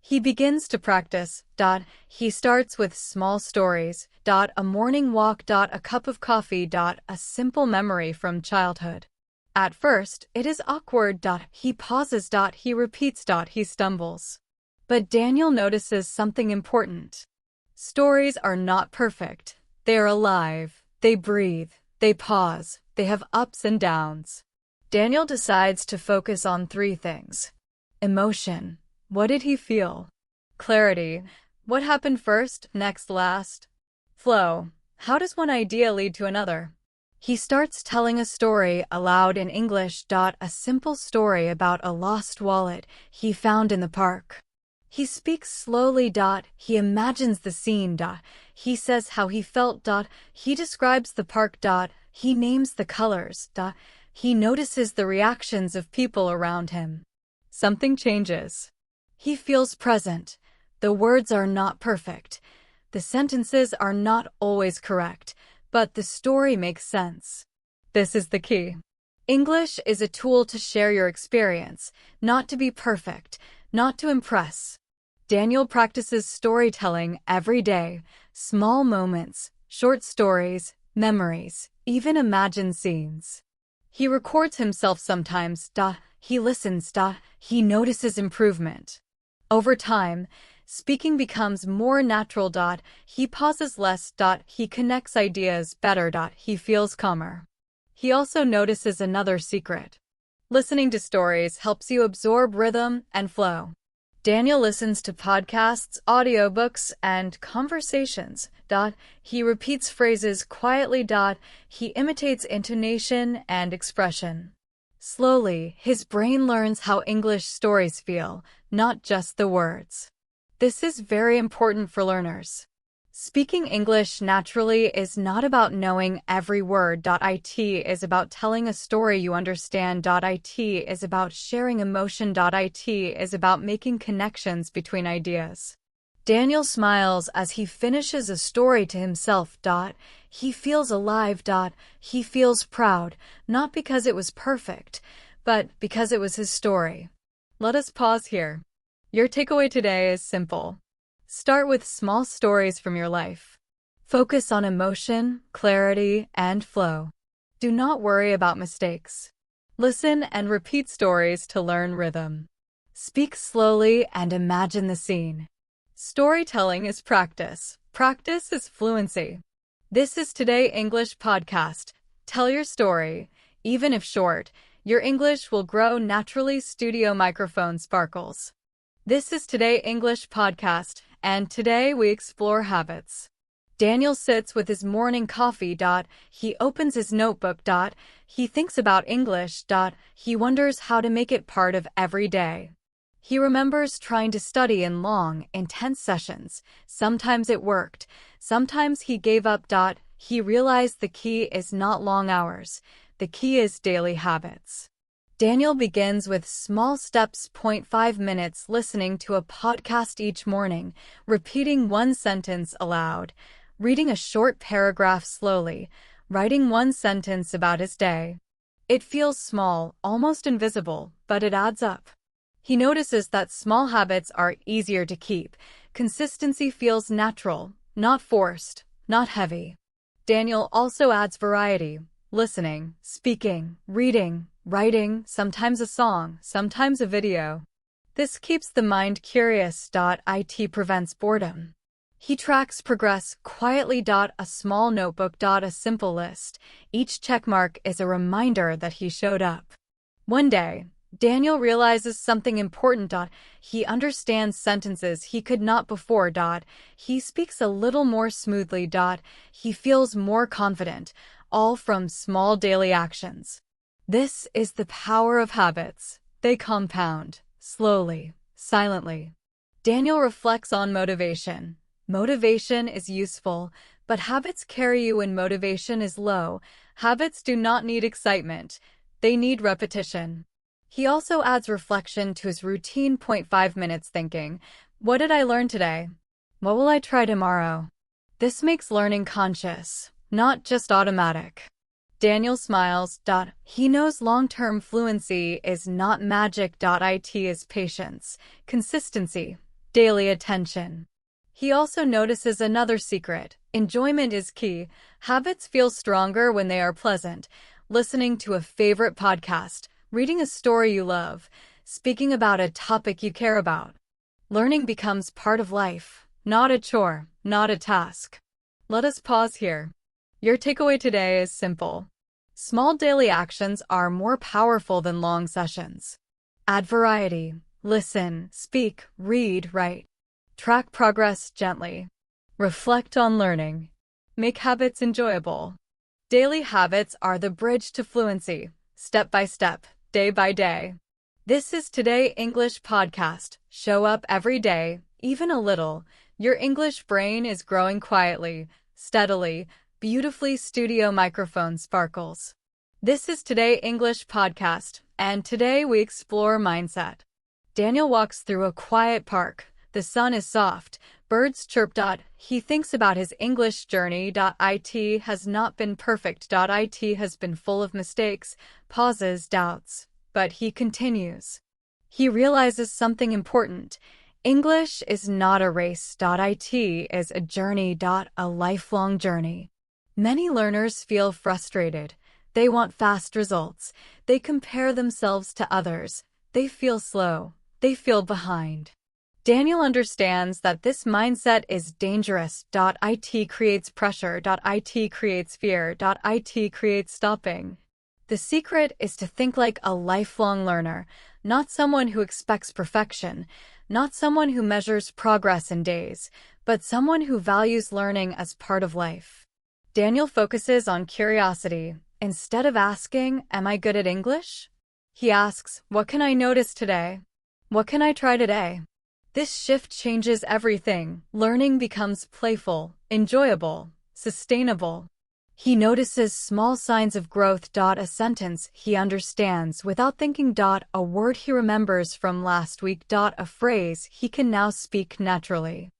He begins to practice. He starts with small stories. A morning walk. A cup of coffee. A simple memory from childhood. At first, it is awkward. He pauses. He repeats. He stumbles. But Daniel notices something important. Stories are not perfect. They are alive. They breathe. They pause. They have ups and downs. Daniel decides to focus on three things. Emotion. What did he feel? Clarity. What happened first, next, last? Flow. How does one idea lead to another? He starts telling a story aloud in English. A simple story about a lost wallet he found in the park. He speaks slowly. He imagines the scene. He says how he felt. He describes the park. He names the colors. He notices the reactions of people around him. Something changes. He feels present. The words are not perfect. The sentences are not always correct, but the story makes sense. This is the key. English is a tool to share your experience, not to be perfect, not to impress. Daniel practices storytelling every day, small moments, short stories, memories, even imagined scenes. He records himself sometimes, he listens, he notices improvement. Over time, speaking becomes more natural, he pauses less, he connects ideas better, he feels calmer. He also notices another secret. Listening to stories helps you absorb rhythm and flow. Daniel listens to podcasts, audiobooks, and conversations. He repeats phrases quietly. He imitates intonation and expression. Slowly, his brain learns how English stories feel, not just the words. This is very important for learners. Speaking English naturally is not about knowing every word. It is about telling a story you understand. It is about sharing emotion. It is about making connections between ideas. Daniel smiles as he finishes a story to himself. He feels alive. He feels proud, not because it was perfect, but because it was his story. Let us pause here. Your takeaway today is simple. Start with small stories from your life. Focus on emotion, clarity, and flow. Do not worry about mistakes. Listen and repeat stories to learn rhythm. Speak slowly and imagine the scene. Storytelling is practice. Practice is fluency. This is Today English Podcast. Tell your story. Even if short, your English will grow naturally. Studio microphone sparkles. This is Today English Podcast, and today we explore habits. Daniel sits with his morning coffee. He opens his notebook. He thinks about English. He wonders how to make it part of every day. He remembers trying to study in long, intense sessions. Sometimes it worked. Sometimes he gave up. He realized the key is not long hours. The key is daily habits. Daniel begins with small steps. 5 minutes listening to a podcast each morning, repeating one sentence aloud, reading a short paragraph slowly, writing one sentence about his day. It feels small, almost invisible, but it adds up. He notices that small habits are easier to keep. Consistency feels natural, not forced, not heavy. Daniel also adds variety. Listening, speaking, reading, writing, sometimes a song, sometimes a video. This keeps the mind curious. It prevents boredom. He tracks progress quietly. A small notebook. A simple list. Each checkmark is a reminder that he showed up. One day, Daniel realizes something important. He understands sentences he could not before. He speaks a little more smoothly. He feels more confident, all from small daily actions. This is the power of habits. They compound, slowly, silently. Daniel reflects on motivation. Motivation is useful, but habits carry you when motivation is low. Habits do not need excitement. They need repetition. He also adds reflection to his routine. 5 minutes thinking. What did I learn today? What will I try tomorrow? This makes learning conscious, not just automatic. Daniel smiles. He knows long-term fluency is not magic. It is patience, consistency, daily attention. He also notices another secret. Enjoyment is key. Habits feel stronger when they are pleasant. Listening to a favorite podcast, reading a story you love, speaking about a topic you care about. Learning becomes part of life, not a chore, not a task. Let us pause here. Your takeaway today is simple. Small daily actions are more powerful than long sessions. Add variety. Listen, speak, read, write. Track progress gently. Reflect on learning. Make habits enjoyable. Daily habits are the bridge to fluency, step by step, day by day. This is Today English Podcast. Show up every day, even a little. Your English brain is growing quietly, steadily, beautifully. Studio microphone sparkles. This is Today English Podcast, and today we explore mindset. Daniel walks through a quiet park, The sun is soft. Birds chirp. He thinks about his English journey. It has not been perfect. It has been full of mistakes, pauses, doubts. But he continues. He realizes something important. English is not a race. It is a journey. A lifelong journey. Many learners feel frustrated. They want fast results. They compare themselves to others. They feel slow. They feel behind. Daniel understands that this mindset is dangerous. It creates pressure. It creates fear. It creates stopping. The secret is to think like a lifelong learner, not someone who expects perfection, not someone who measures progress in days, but someone who values learning as part of life. Daniel focuses on curiosity. Instead of asking, "Am I good at English?" he asks, "What can I notice today? What can I try today?" This shift changes everything. Learning becomes playful, enjoyable, sustainable. He notices small signs of growth. A sentence he understands without thinking. A word he remembers from last week. A phrase he can now speak naturally.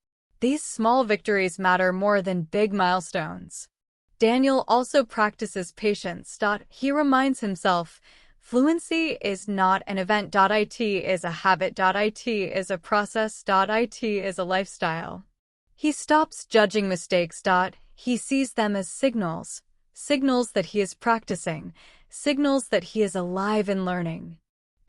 These small victories matter more than big milestones. Daniel also practices patience. He reminds himself, fluency is not an event. It is a habit. It is a process. It is a lifestyle. He stops judging mistakes. He sees them as signals, signals that he is practicing, signals that he is alive and learning.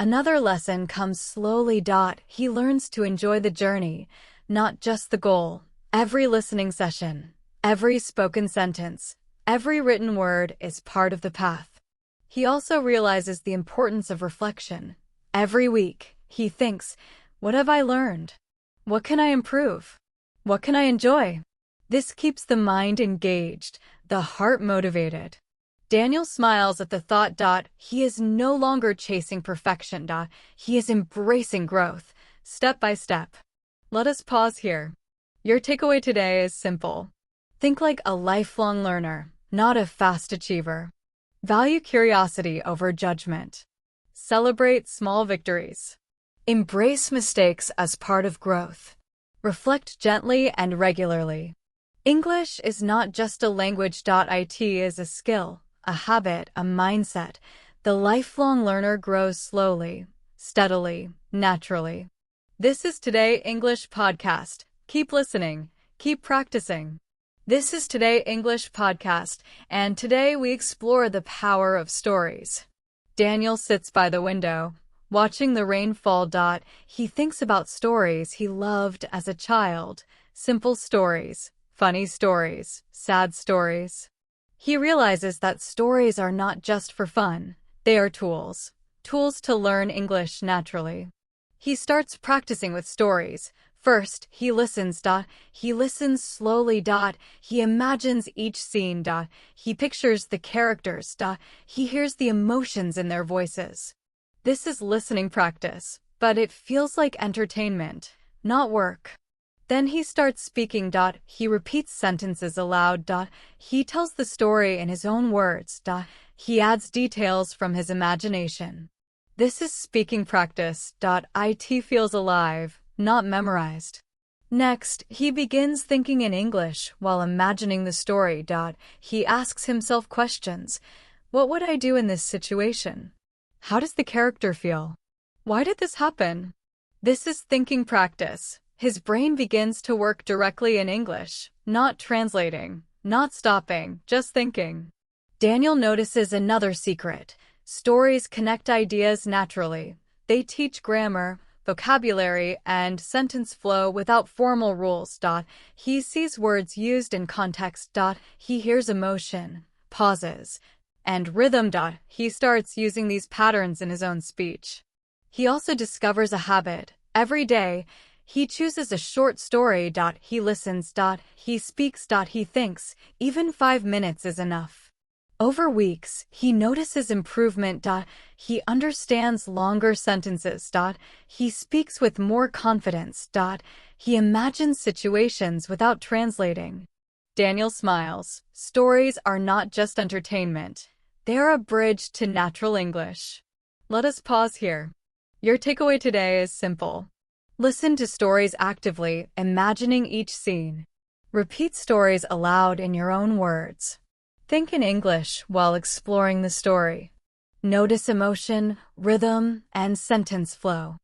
Another lesson comes slowly. He learns to enjoy the journey, not just the goal. Every listening session, every spoken sentence, every written word is part of the path. He also realizes the importance of reflection. Every week, he thinks, what have I learned? What can I improve? What can I enjoy? This keeps the mind engaged, the heart motivated. Daniel smiles at the thought. He is no longer chasing perfection. He is embracing growth, step by step. Let us pause here. Your takeaway today is simple. Think like a lifelong learner, not a fast achiever. Value curiosity over judgment. Celebrate small victories. Embrace mistakes as part of growth. Reflect gently and regularly. English is not just a language. It is a skill, a habit, a mindset. The lifelong learner grows slowly, steadily, naturally. This is Today English Podcast. Keep listening. Keep practicing. This is Today English Podcast, and today we explore the power of stories. Daniel sits by the window, watching the rain fall. He thinks about stories he loved as a child. Simple stories, funny stories, sad stories. He realizes that stories are not just for fun. They are tools to learn English naturally. He starts practicing with stories. First, he listens. He listens slowly. He imagines each scene. He pictures the characters. He hears the emotions in their voices. This is listening practice, but it feels like entertainment, not work. Then he starts speaking. He repeats sentences aloud. He tells the story in his own words. He adds details from his imagination. This is speaking practice. It feels alive, not memorized. Next, he begins thinking in English while imagining the story. He asks himself questions. What would I do in this situation? How does the character feel? Why did this happen? This is thinking practice. His brain begins to work directly in English, not translating, not stopping, just thinking. Daniel notices another secret. Stories connect ideas naturally. They teach grammar, vocabulary, and sentence flow without formal rules. He sees words used in context. He hears emotion, pauses, and rhythm. He starts using these patterns in his own speech. He also discovers a habit. Every day, he chooses a short story. He listens. He speaks. He thinks. Even 5 minutes is enough. Over weeks, he notices improvement. He understands longer sentences. He speaks with more confidence. He imagines situations without translating. Daniel smiles. Stories are not just entertainment. They're a bridge to natural English. Let us pause here. Your takeaway today is simple. Listen to stories actively, imagining each scene. Repeat stories aloud in your own words. Think in English while exploring the story. Notice emotion, rhythm, and sentence flow.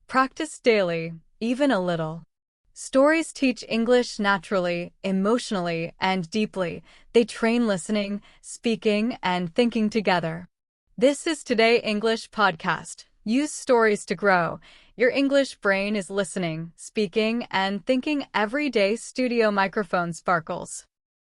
Practice daily, even a little. Stories teach English naturally, emotionally, and deeply. They train listening, speaking, and thinking together. This is Today English Podcast. Use stories to grow. Your English brain is listening, speaking, and thinking every day. Studio microphone sparkles.